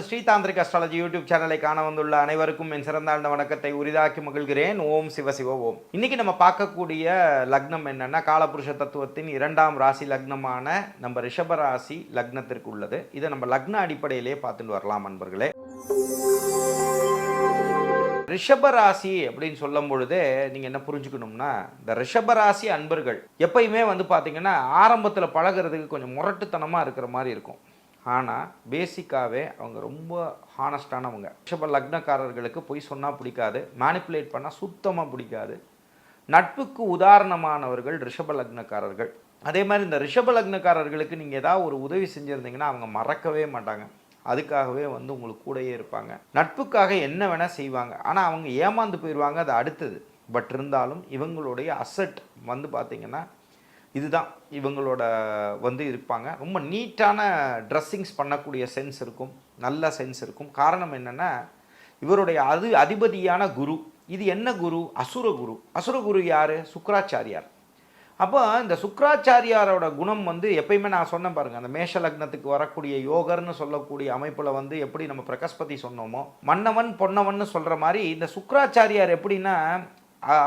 Shri tantric astrology YouTube சேனலை காண வந்துள்ள அனைவருக்கும் என் சிறந்தாழ்ந்த வணக்கத்தை உரிதாக்கி மகிழ்கிறேன். ஓம் சிவசிவ ஓம். இன்னைக்கு நம்ம பார்க்கக்கூடிய லக்னம் என்னன்னா, காலபுருஷ தத்துவத்தின் 2ஆம் ராசி லக்னமான நம்ம ரிஷப ராசி லக்னத்திற்கு உள்ளது. இதை நம்ம லக்ன அடிப்படையிலே பார்த்துட்டு வரலாம் நண்பர்களே. ரிஷபராசி அப்படின்னு சொல்லும் பொழுதே நீங்கள் என்ன புரிஞ்சுக்கணும்னா, இந்த ரிஷபராசி அன்பர்கள் எப்பயுமே பார்த்தீங்கன்னா ஆரம்பத்தில் பழகிறதுக்கு கொஞ்சம் முரட்டுத்தனமாக இருக்கிற மாதிரி இருக்கும். ஆனால் பேசிக்காகவே அவங்க ரொம்ப ஹானஸ்டானவங்க. ரிஷப லக்னக்காரர்களுக்கு பொய் சொன்னால் பிடிக்காது, மேனிப்புலேட் பண்ணால் சுத்தமாக பிடிக்காது. நட்புக்கு உதாரணமானவர்கள் ரிஷப லக்னக்காரர்கள். அதே மாதிரி இந்த ரிஷப லக்னக்காரர்களுக்கு நீங்கள் ஏதாவது ஒரு உதவி செஞ்சுருந்தீங்கன்னா அவங்க மறக்கவே மாட்டாங்க. அதுக்காகவே உங்களுக்கு கூடயே இருப்பாங்க. நட்புக்காக என்ன வேணால் செய்வாங்க. ஆனால் அவங்க ஏமாந்து போயிடுவாங்க, அது அடுத்தது. பட் இருந்தாலும் இவங்களுடைய அசட் பார்த்திங்கன்னா இதுதான். இவங்களோட இருப்பாங்க. ரொம்ப நீட்டான ட்ரெஸ்ஸிங்ஸ் பண்ணக்கூடிய சென்ஸ் இருக்கும், நல்ல சென்ஸ் இருக்கும். காரணம் என்னென்னா, இவருடைய அதிபதியான குரு. இது என்ன குரு? அசுரகுரு. அசுரகுரு யார்? சுக்ராச்சாரியார். அப்போ இந்த சுக்ராச்சாரியாரோட குணம் எப்பயுமே நான் சொன்னேன் பாருங்கள், அந்த மேஷ லக்னத்துக்கு வரக்கூடிய யோகர்னு சொல்லக்கூடிய அமைப்பில் எப்படி நம்ம பிரகஸ்பதி சொன்னோமோ, மன்னவன் பொன்னவன் சொல்கிற மாதிரி இந்த சுக்ராச்சாரியார் எப்படின்னா,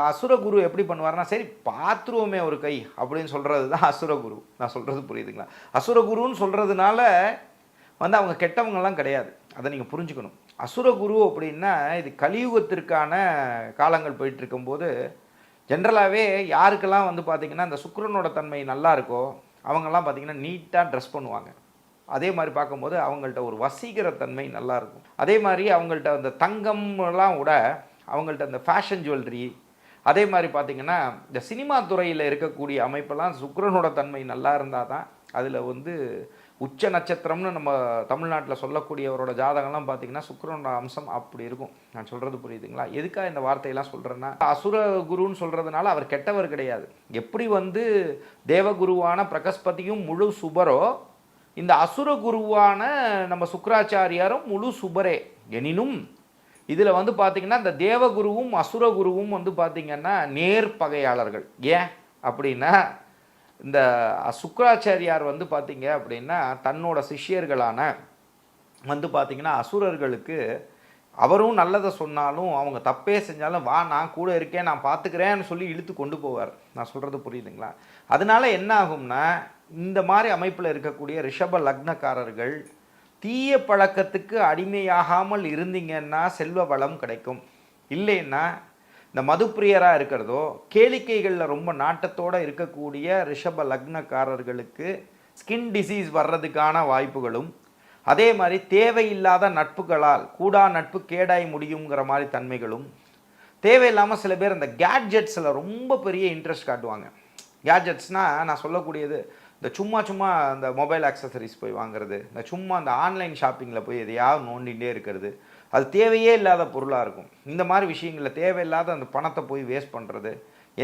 அசுரகுரு எப்படி பண்ணுவார்னா, சரி பார்த்துருவோமே ஒரு கை அப்படின்னு சொல்கிறது தான் அசுரகுரு. நான் சொல்கிறது புரியுதுங்களா? அசுரகுருன்னு சொல்கிறதுனால அவங்க கெட்டவங்கெல்லாம் கிடையாது. அதை நீங்கள் புரிஞ்சுக்கணும். அசுரகுரு அப்படின்னா இது கலியுகத்திற்கான காலங்கள் போயிட்டு இருக்கும்போது ஜென்ரலாகவே யாருக்கெல்லாம் பார்த்திங்கன்னா இந்த சுக்கிரனோட தன்மை நல்லா இருக்கோ அவங்கெல்லாம் பார்த்திங்கன்னா நீட்டாக ட்ரெஸ் பண்ணுவாங்க. அதே மாதிரி பார்க்கும்போது அவங்கள்ட்ட ஒரு வசீகர தன்மை நல்லாயிருக்கும். அதே மாதிரி அவங்கள்ட்ட அந்த தங்கம்லாம் விட அவங்கள்ட்ட அந்த ஃபேஷன் ஜுவல்லரி, அதே மாதிரி பார்த்திங்கன்னா இந்த சினிமா துறையில் இருக்கக்கூடிய அமைப்பெல்லாம் சுக்கிரனோட தன்மை நல்லா இருந்தால் தான் அதில் உச்ச நட்சத்திரம்னு நம்ம தமிழ்நாட்டில் சொல்லக்கூடியவரோட ஜாதகம்லாம் பார்த்திங்கன்னா சுக்கிரனோட அம்சம் அப்படி இருக்கும். நான் சொல்கிறது புரியுதுங்களா? எதுக்காக இந்த வார்த்தையெல்லாம் சொல்கிறேன்னா, அசுர குருன்னு சொல்கிறதுனால அவர் கெட்டவர் கிடையாது. எப்படி தேவகுருவான பிரகஸ்பதியும் முழு சுபரோ, இந்த அசுர குருவான நம்ம சுக்ராச்சாரியாரும் முழு சுபரே. எனினும் இதில் பார்த்திங்கன்னா இந்த தேவகுருவும் அசுரகுருவும் பார்த்திங்கன்னா நேர்பகையாளர்கள். ஏன் அப்படின்னா, இந்த சுக்ராச்சாரியார் பார்த்திங்க அப்படின்னா தன்னோட சிஷ்யர்களான பார்த்திங்கன்னா அசுரர்களுக்கு அவரும் நல்லதை சொன்னாலும் அவங்க தப்பே செஞ்சாலும் வா நான் கூட இருக்கேன் நான் பார்த்துக்கிறேன்னு சொல்லி இழுத்து கொண்டு போவார். நான் சொல்கிறது புரியுதுங்களா? அதனால என்ன ஆகும்னா, இந்த மாதிரி அமைப்பில் இருக்கக்கூடிய ரிஷப லக்னக்காரர்கள் தீய பழக்கத்துக்கு அடிமையாகாமல் இருந்தீங்கன்னா செல்வ வளம் கிடைக்கும். இல்லைன்னா இந்த மதுப்பிரியராக இருக்கிறதோ, கேளிக்கைகளில் ரொம்ப நாட்டத்தோடு இருக்கக்கூடிய ரிஷப லக்னக்காரர்களுக்கு ஸ்கின் டிசீஸ் வர்றதுக்கான வாய்ப்புகளும், அதே மாதிரி தேவையில்லாத நட்புகளால் கூடா நட்பு கேடாய் முடியுங்கிற மாதிரி தன்மைகளும், தேவையில்லாமல் சில பேர் இந்த கேட்ஜெட்ஸில் ரொம்ப பெரிய இன்ட்ரெஸ்ட் காட்டுவாங்க. கேட்ஜெட்ஸ்னால் நான் சொல்லக்கூடியது இந்த சும்மா இந்த மொபைல் ஆக்சசரிஸ் போய் வாங்குறது, இந்த சும்மா இந்த ஆன்லைன் ஷாப்பிங்கில் போய் எதையாவது நோண்டிகிட்டே இருக்கிறது, அது தேவையே இல்லாத பொருளாக இருக்கும். இந்த மாதிரி விஷயங்களில் தேவையில்லாத அந்த பணத்தை போய் வேஸ்ட் பண்ணுறது,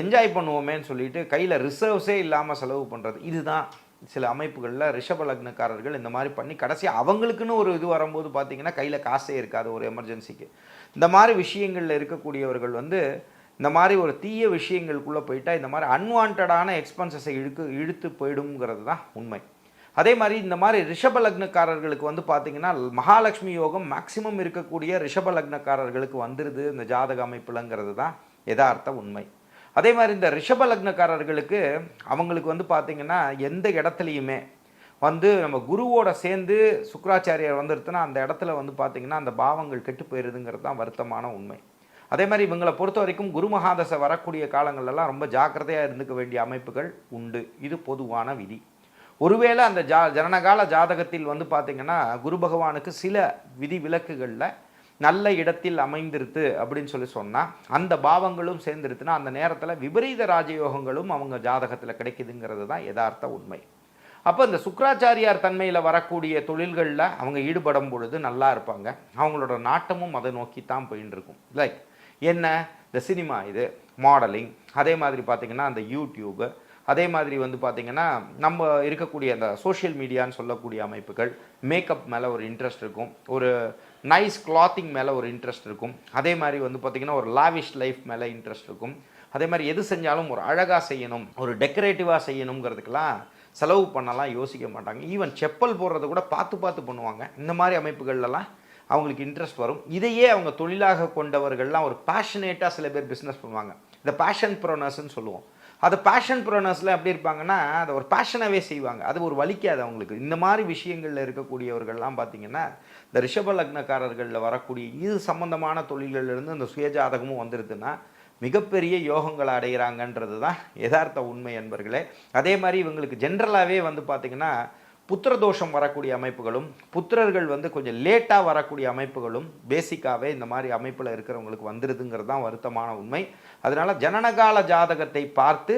என்ஜாய் பண்ணுவோமேன்னு சொல்லிட்டு கையில் ரிசர்வ்ஸே இல்லாமல் செலவு பண்ணுறது, இதுதான் சில அமைப்புகளில் ரிஷப லக்னக்காரர்கள் இந்த மாதிரி பண்ணி கடைசி அவங்களுக்குன்னு ஒரு இது வரும்போது பார்த்திங்கன்னா கையில் காசே இருக்காது ஒரு எமர்ஜென்சிக்கு. இந்த மாதிரி விஷயங்களில் இருக்கக்கூடியவர்கள் இந்த மாதிரி ஒரு தீய விஷயங்களுக்குள்ளே போயிட்டால் இந்த மாதிரி அன்வான்டான எக்ஸ்பென்சஸை இழுத்து போயிடுங்கிறது தான் உண்மை. அதே மாதிரி இந்த மாதிரி ரிஷப லக்னக்காரர்களுக்கு பார்த்திங்கன்னா மகாலட்சுமி யோகம் மேக்சிமம் இருக்கக்கூடிய ரிஷப லக்னக்காரர்களுக்கு வந்துடுது இந்த ஜாதக அமைப்புலங்கிறது தான் யதார்த்த உண்மை. அதே மாதிரி இந்த ரிஷப லக்னக்காரர்களுக்கு அவங்களுக்கு பார்த்திங்கன்னா எந்த இடத்துலையுமே நம்ம குருவோட சேர்ந்து சுக்ராச்சாரியார் வந்துருத்துனா அந்த இடத்துல பார்த்திங்கன்னா அந்த பாவங்கள் கெட்டு போயிடுதுங்கிறது தான் வருத்தமான உண்மை. அதே மாதிரி இவங்களை பொறுத்த வரைக்கும் குரு மகாதசை வரக்கூடிய காலங்கள்லாம் ரொம்ப ஜாக்கிரதையாக இருந்துக்க வேண்டிய அமைப்புகள் உண்டு. இது பொதுவான விதி. ஒருவேளை அந்த ஜனனகால ஜாதகத்தில் பார்த்திங்கன்னா குரு பகவானுக்கு சில விதி விலக்குகளில் நல்ல இடத்தில் அமைந்திருத்து அப்படின்னு சொன்னால் அந்த பாவங்களும் சேர்ந்துருத்துனா அந்த நேரத்தில் விபரீத ராஜயோகங்களும் அவங்க ஜாதகத்தில் கிடைக்குதுங்கிறது தான் யதார்த்த உண்மை. அப்போ இந்த சுக்ராச்சாரியார் தன்மையில் வரக்கூடிய தொழில்களில் அவங்க ஈடுபடும் பொழுது நல்லா இருப்பாங்க. அவங்களோட நாட்டமும் அதை நோக்கி தான் போயின்னு இருக்கும். லைக் என்ன, இந்த சினிமா, இது மாடலிங், அதே மாதிரி பார்த்திங்கன்னா அந்த யூடியூபு, அதே மாதிரி பார்த்திங்கன்னா நம்ம இருக்கக்கூடிய அந்த சோஷியல் மீடியான்னு சொல்லக்கூடிய அமைப்புகள், மேக்கப் மேலே ஒரு இன்ட்ரெஸ்ட் இருக்கும், ஒரு நைஸ் கிளாத்திங் மேலே ஒரு இன்ட்ரெஸ்ட் இருக்கும், அதே மாதிரி பார்த்திங்கன்னா ஒரு லாவிஷ் லைஃப் மேலே இன்ட்ரெஸ்ட் இருக்கும். அதே மாதிரி எது செஞ்சாலும் ஒரு அழகாக செய்யணும், ஒரு டெக்கரேட்டிவாக செய்யணுங்கிறதுக்கெல்லாம் செலவு பண்ணலாம் யோசிக்க மாட்டாங்க. ஈவன் செப்பல் போடுறத கூட பார்த்து பார்த்து பண்ணுவாங்க. இந்த மாதிரி அமைப்புகள்லாம் அவங்களுக்கு இன்ட்ரெஸ்ட் வரும். இதையே அவங்க தொழிலாக கொண்டவர்கள்லாம் ஒரு பேஷனேட்டாக சில பேர் பிஸ்னஸ் பண்ணுவாங்க. இந்த பேஷன் ப்ரோனர்ஸ்ன்னு சொல்லுவோம். அது பேஷன் ப்ரோனர்ஸில் எப்படி இருப்பாங்கன்னா, அதை ஒரு பேஷனாகவே செய்வாங்க. அது ஒரு வலிக்காது அவங்களுக்கு. இந்த மாதிரி விஷயங்களில் இருக்கக்கூடியவர்கள்லாம் பார்த்தீங்கன்னா, இந்த ரிஷப லக்னக்காரர்களில் வரக்கூடிய இது சம்பந்தமான தொழில்களிலிருந்து அந்த சுயஜாதகமும் வந்துடுதுன்னா மிகப்பெரிய யோகங்களை அடைகிறாங்கன்றது தான் யதார்த்த உண்மை என்பர்களே. அதே மாதிரி இவங்களுக்கு ஜென்ரலாகவே வந்து பார்த்திங்கன்னா புத்திரதோஷம் வரக்கூடிய அமைப்புகளும் புத்திரர்கள் வந்து கொஞ்சம் லேட்டாக வரக்கூடிய அமைப்புகளும் பேசிக்காகவே இந்த மாதிரி அமைப்பில் இருக்கிறவங்களுக்கு வந்துடுதுங்கிறது தான் வருத்தமான உண்மை. அதனால் ஜனனகால ஜாதகத்தை பார்த்து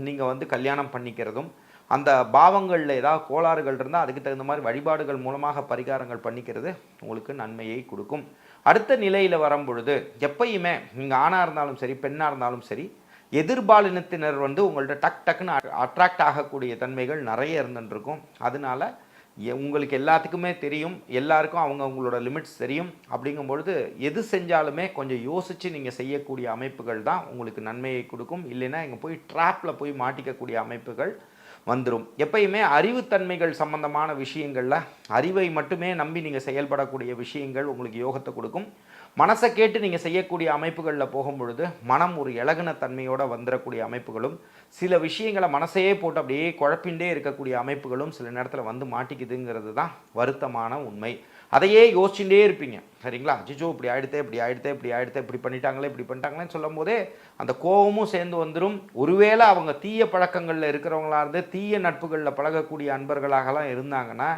நீங்கள் வந்து கல்யாணம் பண்ணிக்கிறதும் அந்த பாவங்களில் ஏதாவது கோளாறுகள் இருந்தால் அதுக்கு தகுந்த மாதிரி வழிபாடுகள் மூலமாக பரிகாரங்கள் பண்ணிக்கிறது உங்களுக்கு நன்மையை கொடுக்கும். அடுத்த நிலையில் வரும்பொழுது எப்பயுமே நீங்கள் ஆணாக இருந்தாலும் சரி பெண்ணாக இருந்தாலும் சரி எதிர்பாலினத்தினர் வந்து உங்கள்கிட்ட டக்குன்னு அட்ராக்ட் ஆகக்கூடிய தன்மைகள் நிறைய இருந்துருக்கும். அதனால உங்களுக்கு எல்லாத்துக்குமே தெரியும், எல்லாருக்கும் அவங்களோட லிமிட்ஸ் தெரியும். அப்படிங்கும்பொழுது எது செஞ்சாலுமே கொஞ்சம் யோசித்து நீங்கள் செய்யக்கூடிய அமைப்புகள் தான் உங்களுக்கு நன்மையை கொடுக்கும். இல்லைன்னா இங்கே போய் ட்ராப்பில் போய் மாட்டிக்கக்கூடிய அமைப்புகள் வந்துடும். எப்பயுமே அறிவுத்தன்மைகள் சம்பந்தமான விஷயங்களில் அறிவை மட்டுமே நம்பி நீங்கள் செயல்படக்கூடிய விஷயங்கள் உங்களுக்கு யோகத்தை கொடுக்கும். மனசை கேட்டு நீங்கள் செய்யக்கூடிய அமைப்புகளில் போகும்பொழுது மனம் ஒரு இலகுன தன்மையோடு வந்துடக்கூடிய அமைப்புகளும் சில விஷயங்களை மனசையே போட்டு அப்படியே குழப்பின்றே இருக்கக்கூடிய அமைப்புகளும் சில நேரத்தில் வந்து மாட்டிக்குதுங்கிறது தான் வருத்தமான உண்மை. அதையே யோசிச்சுட்டே இருப்பீங்க. சரிங்களா? அஜிஜோ இப்படி ஆகிடுத்தே இப்படி பண்ணிட்டாங்களேன்னு சொல்லும் போதே அந்த கோபமும் சேர்ந்து வந்துடும். ஒருவேளை அவங்க தீய பழக்கங்களில் இருக்கிறவங்களா இருந்து தீய நட்புகளில் பழகக்கூடிய அன்பர்களாகலாம் இருந்தாங்கன்னா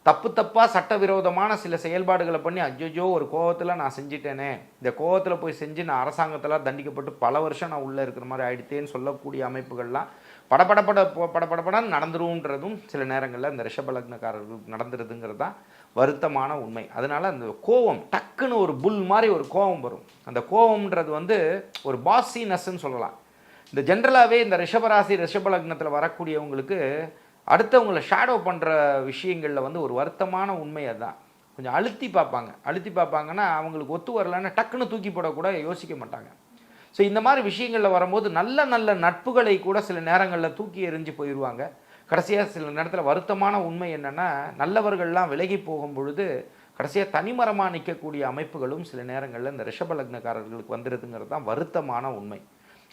தப்பாக சட்டவிரோதமான சில செயல்பாடுகளை பண்ணி அஜ்ஜோ ஒரு கோவத்தில் நான் செஞ்சிட்டேனே, இந்த கோவத்தில் போய் செஞ்சு நான் அரசாங்கத்தில் தண்டிக்கப்பட்டு பல வருஷம் நான் உள்ளே இருக்கிற மாதிரி ஆகிடுத்தேன்னு சொல்லக்கூடிய அமைப்புகள்லாம் படப்படன்னு நடந்துருன்றதும் சில நேரங்களில் இந்த ரிஷபலக்னக்காரர்களுக்கு நடந்துருதுங்கிறது தான் வருத்தமான உண்மை. அதனால் அந்த கோவம் டக்குன்னு ஒரு புல் மாதிரி ஒரு கோவம் வரும். அந்த கோவம்ன்றது வந்து ஒரு பாசினஸ்ன்னு சொல்லலாம். இந்த ஜென்ரலாகவே இந்த ரிஷபராசி ரிஷபலக்னத்தில் வரக்கூடியவங்களுக்கு அடுத்தவங்களை ஷேடோ பண்ணுற விஷயங்களில் வந்து ஒரு வருத்தமான உண்மை அதுதான். கொஞ்சம் அழுத்தி பார்ப்பாங்கன்னா அவங்களுக்கு ஒத்து வரலன்னா டக்குன்னு தூக்கி போடக்கூட யோசிக்க மாட்டாங்க. ஸோ இந்த மாதிரி விஷயங்களில் வரும்போது நல்ல நட்புகளை கூட சில நேரங்களில் தூக்கி எறிஞ்சு போயிடுவாங்க. கடைசியாக சில நேரத்தில் வருத்தமான உண்மை என்னென்னா நல்லவர்கள்லாம் விலகி போகும் பொழுது கடைசியாக தனிமரமாக நிற்கக்கூடிய அமைப்புகளும் சில நேரங்களில் இந்த ரிஷபலக்னக்காரர்களுக்கு வந்துடுதுங்கிறது தான் வருத்தமான உண்மை.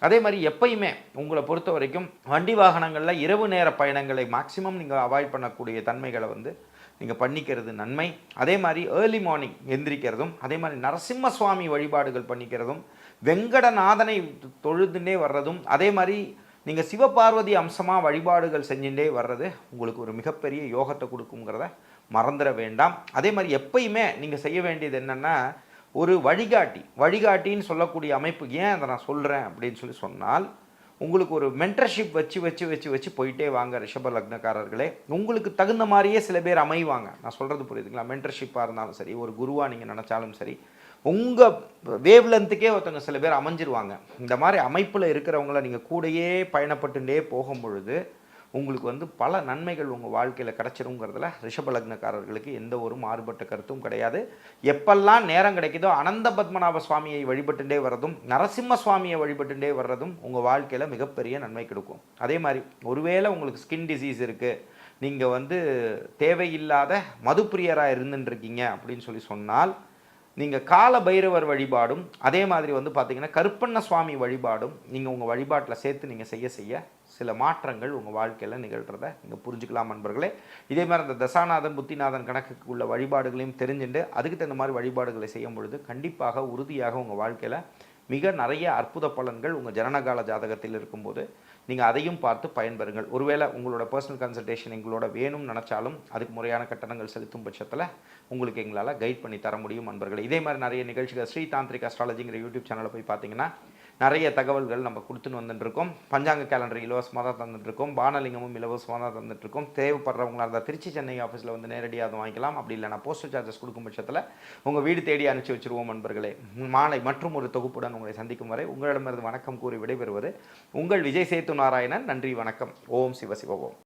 அதே மாதிரி எப்பயுமே உங்களை பொறுத்த வரைக்கும் வண்டி வாகனங்களில் இரவு நேர பயணங்களை மேக்சிமம் நீங்கள் அவாய்ட் பண்ணக்கூடிய தன்மைகளை வந்து நீங்கள் பண்ணிக்கிறது நன்மை. அதே மாதிரி ஏர்லி மார்னிங் எந்திரிக்கிறதும், அதே மாதிரி நரசிம்ம சுவாமி வழிபாடுகள் பண்ணிக்கிறதும், வெங்கடநாதனை தொழுதுண்டே வர்றதும், அதே மாதிரி நீங்கள் சிவபார்வதி அம்சமாக வழிபாடுகள் செஞ்சுட்டே வர்றது உங்களுக்கு ஒரு மிகப்பெரிய யோகத்தை கொடுக்குங்கிறத மறந்துட வேண்டாம். அதே மாதிரி எப்பயுமே நீங்கள் செய்ய வேண்டியது என்னென்னா ஒரு வழிகாட்டின்னு சொல்லக்கூடிய அமைப்பு. ஏன் அதை நான் சொல்கிறேன் அப்படின்னு சொன்னால் உங்களுக்கு ஒரு மென்டர்ஷிப் வச்சு போயிட்டே வாங்க ரிஷப லக்னக்காரர்களே. உங்களுக்கு தகுந்த மாதிரியே சில பேர் அமைவாங்க. நான் சொல்கிறது புரியுதுங்களா? மென்டர்ஷிப்பாக இருந்தாலும் சரி, ஒரு குருவாக நீங்கள் நினச்சாலும் சரி, உங்கள் வேவ்லென்த்துக்கே ஒருத்தவங்க சில பேர் அமைஞ்சிருவாங்க. இந்த மாதிரி அமைப்பில் இருக்கிறவங்கள நீங்கள் கூடையே பயணப்பட்டுட்டே போகும் பொழுது உங்களுக்கு வந்து பல நன்மைகள் உங்கள் வாழ்க்கையில் கிடச்சிருங்கிறதுல ரிஷபலக்னக்காரர்களுக்கு எந்த ஒரு மாறுபட்ட கருத்தும் கிடையாது. எப்பெல்லாம் நேரம் கிடைக்குதோ அனந்த பத்மநாப சுவாமியை வழிபட்டுட்டே வர்றதும் நரசிம்ம சுவாமியை வழிபட்டுட்டே வர்றதும் உங்கள் வாழ்க்கையில் மிகப்பெரிய நன்மை கொடுக்கும். அதே மாதிரி ஒருவேளை உங்களுக்கு ஸ்கின் டிசீஸ் இருக்குது, நீங்கள் வந்து தேவையில்லாத மதுப்பிரியராக இருந்துட்டுருக்கீங்க அப்படின்னு சொன்னால் நீங்கள் கால பைரவர் வழிபாடும் அதே மாதிரி வந்து பார்த்திங்கன்னா கருப்பண்ண சுவாமி வழிபாடும் நீங்கள் உங்கள் வழிபாட்டில் சேர்த்து நீங்கள் செய்ய சில மாற்றங்கள் உங்கள் வாழ்க்கையில் நிகழ்கிறத நீங்கள் புரிஞ்சுக்கலாம் நண்பர்களே. இதே மாதிரி அந்த தசாநாதன் புத்திநாதன் கணக்குக்கு உள்ள வழிபாடுகளையும் தெரிஞ்சுட்டு அதுக்கு தகுந்த மாதிரி வழிபாடுகளை செய்யும் பொழுது கண்டிப்பாக உறுதியாக உங்கள் வாழ்க்கையில் மிக நிறைய அற்புத பலன்கள் உங்கள் ஜனனகால ஜாதகத்தில் இருக்கும்போது நீங்கள் அதையும் பார்த்து பயன்பெறுங்கள். ஒருவேளை உங்களோட பர்சனல் கன்சல்டேஷன் எங்களோட வேணும்னு நினச்சாலும் அதுக்கு முறையான கட்டணங்கள் செலுத்தும் பட்சத்தில் உங்களுக்கு எங்களால் கைட் பண்ணி தர முடியும் நண்பர்கள். இதே மாதிரி நிறைய நிகழ்ச்சிகள் ஸ்ரீ தாந்திரிக் அஸ்ட்ராலஜிங்கிற யூடியூப் சேனலில் போய் பார்த்தீங்கன்னா நிறைய தகவல்கள் நம்ம கொடுத்துன்னு வந்துட்டுருக்கோம். பஞ்சாங்க கேலண்டர் இலவசமாக தான் தந்துட்டுருக்கோம். பானலிங்கமும் இலவசமாக தான் தந்துட்டுருக்கோம். தேவைப்படுறவங்களாக இருந்தால் திருச்சி சென்னை ஆஃபீஸில் வந்து நேரடியாக அதை வாங்கிக்கலாம். அப்படி இல்லைனா போஸ்டல் சார்ஜஸ் கொடுக்கும் பட்சத்தில் உங்கள் வீடு தேடி அனுப்பிச்சி வச்சுருவோம் நண்பர்களே. மாலை மற்றும் ஒரு தொகுப்புடன் உங்களை சந்திக்கும் வரை உங்களிடமிருந்து வணக்கம் கூறி விடைபெறுவது உங்கள் விஜய் சேத்து நாராயணன். நன்றி, வணக்கம். ஓம் சிவ சிவ ஓம்.